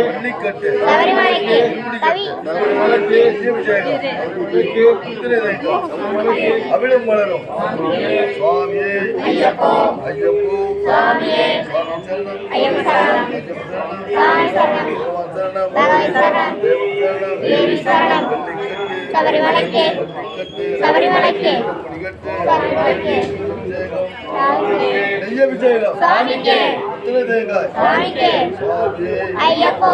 பள்ளிக்கட்டு அவிழும் மலரும் சுவாமியே ஐயப்போ சுவாமியே ஐயப்போ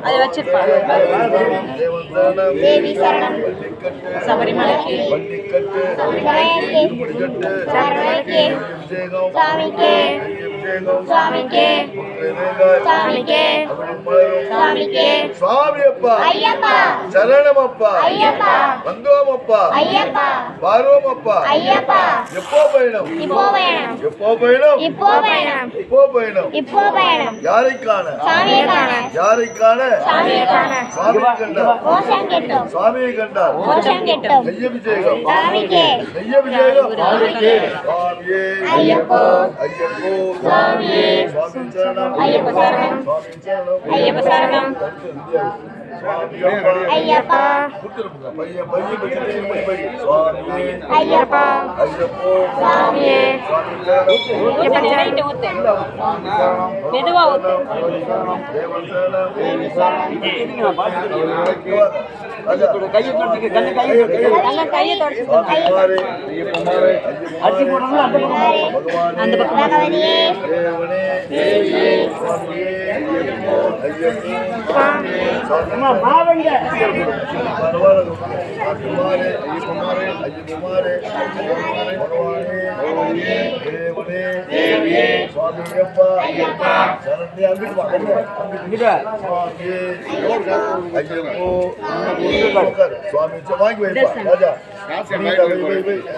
அது வச்சிருப்பாங்க தேவி சரணம் சபரிமலைக்கு சுவாமிக்கு சுவாமிக்கு சுவாமிக்கு சுவாமிக்கு சுவாமியப்பா ஐயப்பா சரணமப்பா ஐயப்பா வந்தோமப்பா ஐயப்பா வாரோமப்பா ஐயப்பா எப்போ பயணம் இப்போ பயணம் எப்போ பயணம் இப்போ பயணம் இப்போ பயணம் இப்போ பயணம் யாரை காண சாமியை காண யாரை காண சாமியை காண சுவாமியை கண்டார் கோஷம் கேட்டோம் சுவாமியை கண்டார் கோஷம் கேட்டோம் நெய்யபிஷேகம் சாமிக்கு நெய்யபிஷேகம் சுவாமியே ஐயப்போ ஐயப்போ சுவாமியே சுவாமி சரணம் ஐயப்ப சரணம் சுவாமி சரணம் ஐயப்ப சரணம் ஐயப்பா பையன் பையன் பையன் சுவாமியே ஐயப்பா ஐயப்போ சுவாமியே மெதுவா கையை அந்த பக்கம் சுவாமி வாங்கி வைப்பா ராஜா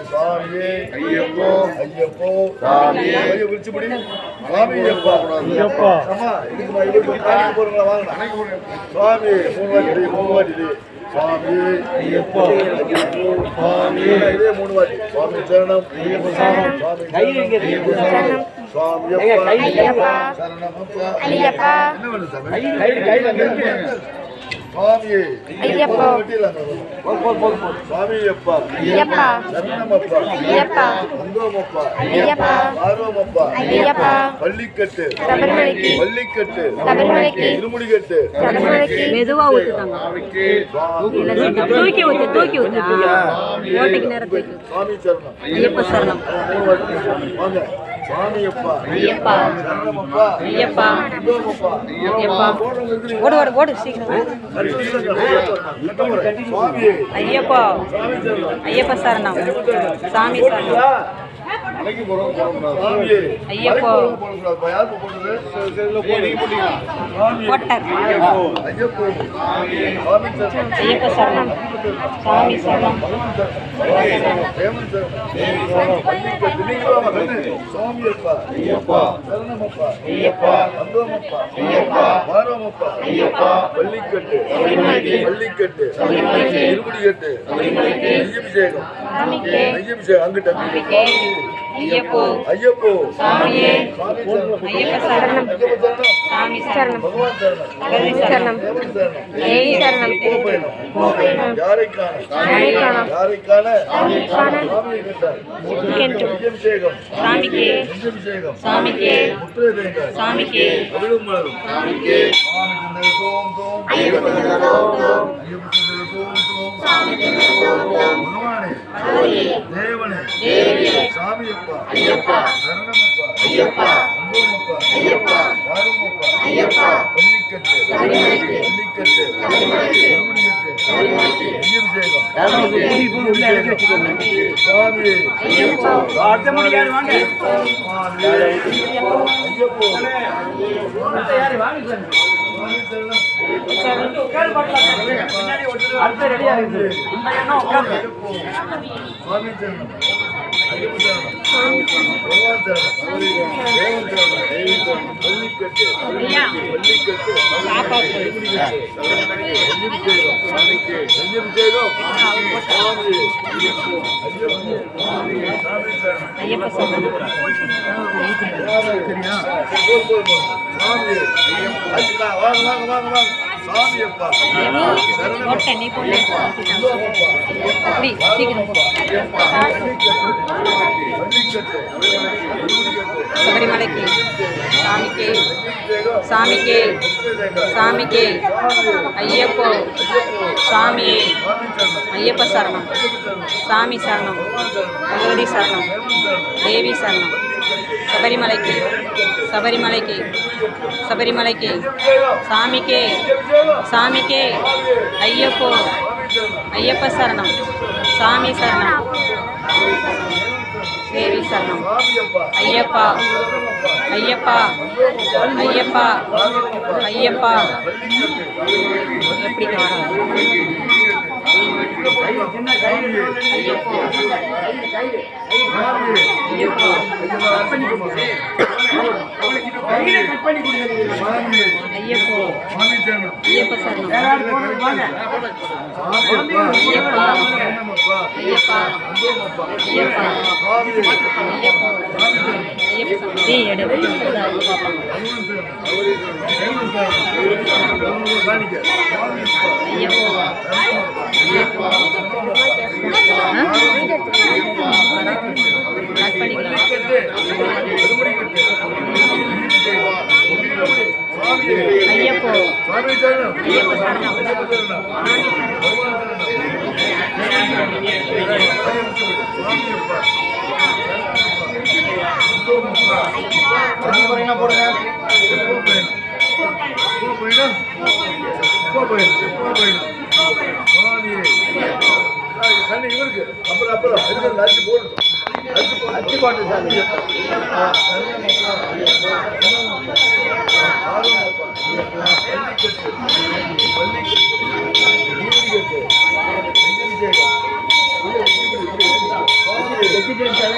சுவாமியே ஐயப்போ ஐயப்போ சுவாமியே விரிச்சு முடி சுவாமி ஐயப்பா போறீங்களா வாங்க சுவாமி மூணு வாட்டி சுவாமி ஐயப்போ ஐயப்போ சுவாமி இதே மூணு வாட்டி சுவாமி சரணம் ஐயப்ப சரணம் சுவாமி ஐயப்பா சரணமப்பா ஐயப்பா என்ன வேணும் சுவாமியே ஐயப்பா சுவாமி ஐயப்பா ஐயப்பா சரணமப்பா ஐயப்பா வந்தோமப்பா ஐயப்பா ஆரோமப்பா ஐயப்பா பள்ளிக்கட்டு சபரிமலைக்கு பள்ளிக்கட்டு சபரிமலைக்கு இருமுடிக்கட்டு சபரிமலைக்கு மெதுவா ஊத்துட்டாங்க தூக்கி ஊத்து ஓட்டைக்கு நேரம் தூக்கி சுவாமி சரணம் ஐயப்ப சரணம் வாங்க சுவாமி ஐயப்பா ஐயப்பா சரணமப்பா ஐயப்பா வந்தோமப்பா ஐயப்பா ஓடு சீக்கிரம் சுவாமி ஐயப்பா ஐயப்ப சரணம் சாமி சரணம் சுவாமியே ஐயப்போ யாருக்கு போட்டது போட்டார் ஐயப்போ சுவாமி சரணம் ஐயப்ப சரணம் சாமி சரணம் சுவாமியப்பா ஐயப்பா சரணமப்பா ஐயப்பா வந்தோமப்பா ஐயப்பா வாரோமப்பா ஐயப்பா பள்ளிக்கட்டு பள்ளிக்கட்டு இருமுடிக்கட்டு நெய்யபிஷேகம் நெய்யபிஷேகம் அங்கிட்ட ஐயப்போ ஐயப்போ சாமியே சுவாமி சரணம் ஐயப்ப சரணம் ஐயப்ப சரணம் சாமி சரணம் பகவான் சரணம் கவி சரணம் தேவன் சரணம் தேவி சரணம் யாரை காண யாரை காண சுவாமியை கண்டார் நெய்யபிஷேகம் சாமிக்கு நெய்யபிஷேகம் சாமிக்கு முத்திரை தேங்காய் சாமிக்கு அவிழும் மலரும் சாமிக்கு சுவாமி தந்தை தோம் தோம் ஐயப்ப தந்தை தோம் தோம் பகவானே தேவனே சாமியப்பா ஐயப்பா சரணமப்பா ஐயப்பா வந்தோமப்பா ஐயப்பா வாருமப்பா ஐயப்பா பள்ளிக்கட்டு பள்ளிக்கட்டு இருமுடிக்கட்டு நெய்யபிஷேகம் சுவாமி ஐயப்பா அடுத்த முடியாது வாங்க ஐயப்போ அடுத்த ரெடியா இருக்குது சுவாமி சரணம் ஐயப்ப சரணம் பகவான் சரணம் தேவன் சரணம் தேவி சரணம் பள்ளிக்கட்டு பள்ளிக்கட்டு ஐயப்ப சரணம் சாமி ஐயா வாங்க வாங்க வாங்க வாங்க சாமி அப்பா போட்டேன் நீ போடல அப்படி சீக்கிரம் போ. சபரிமலைக்கு சாமிக்கு சாமிக்கு சாமிக்கு ஐயப்போ சாமியே ஐயப்ப சரணம் சாமி சரணம் பகவதி சரணம் தேவி சரணம் சபரிமலைக்கு சபரிமலைக்கு சபரிமலைக்கு சாமிக்கே சாமிக்கே ஐயப்போ ஐயப்ப சரணம் சாமி சரணம் தேவி சரணம் ஐயப்பா ஐயப்பா ஐயப்பா ஐயப்பா எப்படி ஐயப்போ ஐயப்போ ஐயப்ப சரணம் ஐயப்பா ஐயப்பா ஐயப்பா நீ எடு ஐயப்போ கட் பண்ணிக்கலாம் ஐயப்போ ஐயப்ப சரணம் இவருக்கு அப்புறம் அப்புறம் அரிசி போட்டு அரிசி போட்டு எங்கே வச்சிருக்கீங்க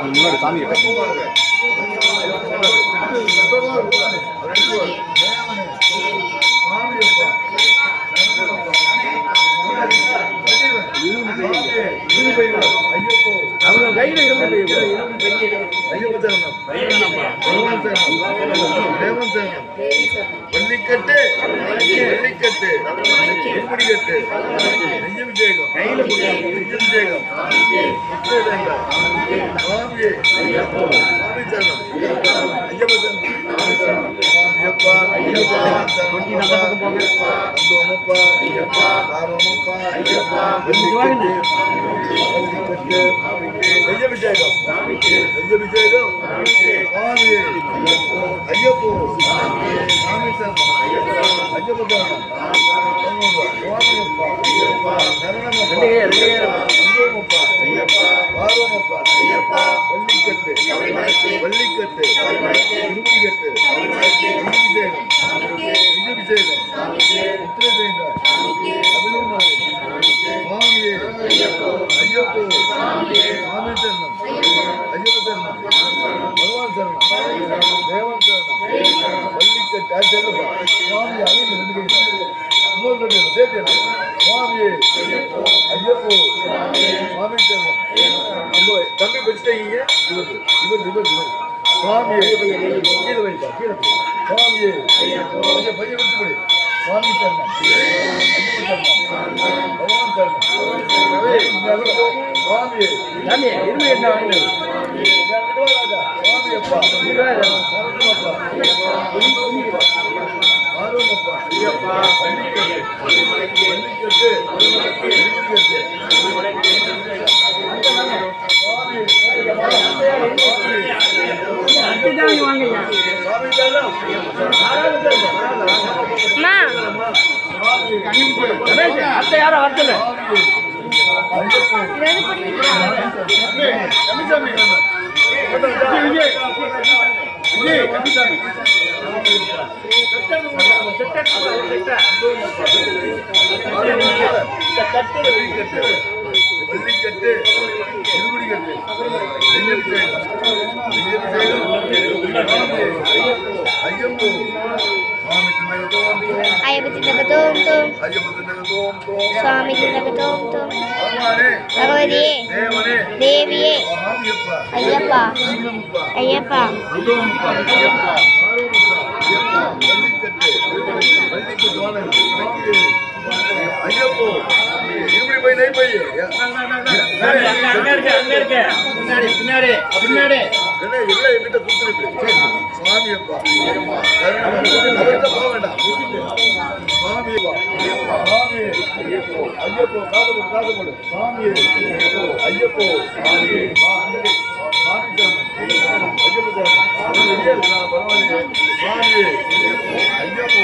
முன்னாடி சாமி கிட்ட அவங்க கையில இருந்து வெள்ளிக்கட்டு வெள்ளிக்கட்டு இருமுடிக்கட்டு நெய்யம் ஜெயகம் கையில ஜெயகம் சுவாமியே சுவாமி சரணம் ஐயப்பா ஐயப்பா ஐயப்பா ஐயப்பா ஆரோமப்பா ஐயப்பா வெள்ளிக்கட்டு நெய்யபிஷேகம் நெய்யபிஷேகம் சுவாமியே ஐயப்போ சாமி சரணம் ஐயப்ப சரணம் சுவாமியப்பா சரணமப்பா பாரோமப்பா வெள்ளிக்கட்டு வெள்ளிக்கட்டு இருமுடிக்கட்டு அபிஷேகம் நெய்யபிஷேகம் நித்திரதேங்க அபிநவமாய் சுவாமியே ஐயப்போ சாமி சரணம் ஐயப்ப சரணம் பகவான் சரணம் தேவன் சரணம் வள்ளிக்கட்டு அது செல்லுப்பா சுவாமி அழிந்து ரெண்டு கை இன்னொரு கட்டு சேர்த்து சுவாமியே ஐயப்போ சுவாமி சரணம் தம்பி வச்சுட்டீங்க இவர் இவர் இவர் இவர் சுவாமியே கீழே வைப்பா கீழே சுவாமியே பையன் வச்சு போய் சுவாமி சரணம் பகவான் சரணம் சுவாமியே சாமி இருமை என்ன வாங்க சுவாமியப்பா சரணமப்பா ஆரோமப்பா ஐயப்பா வெள்ளிக்கட்டு அட்டுதாங்க வாங்கய்யா சுவாமி சரணம் அத்தை யாரும் வரல வெள்ளிக்கட்டு இருமுடிக்கட்டு திலகதோம் தோம் ஐயப்பன் தோம் சுவாமி திலகதோம் தோம் பகவானே பகவதியே தேவனே தேவியே சாமியப்பா ஐயப்பா சிங்கமப்பா ஐயப்பா உதவமப்பா ஐயப்பா ஆரோமப்பா ஐயப்பா வள்ளிக்கட்டு வள்ளிக்கட்டுவானன் ஐயப்போ இப்படி போய் நெய் போய் பின்னாடி பின்னாடி இல்லை என்கிட்ட கொடுத்துருக்கு சுவாமியப்பா அவர்கிட்ட போக வேண்டாம் சுவாமியப்பா சுவாமி ஐயப்போ காது போடு சுவாமி ஐயப்போ சுவாமி பரவாயில்லையே சுவாமி ஐயப்போ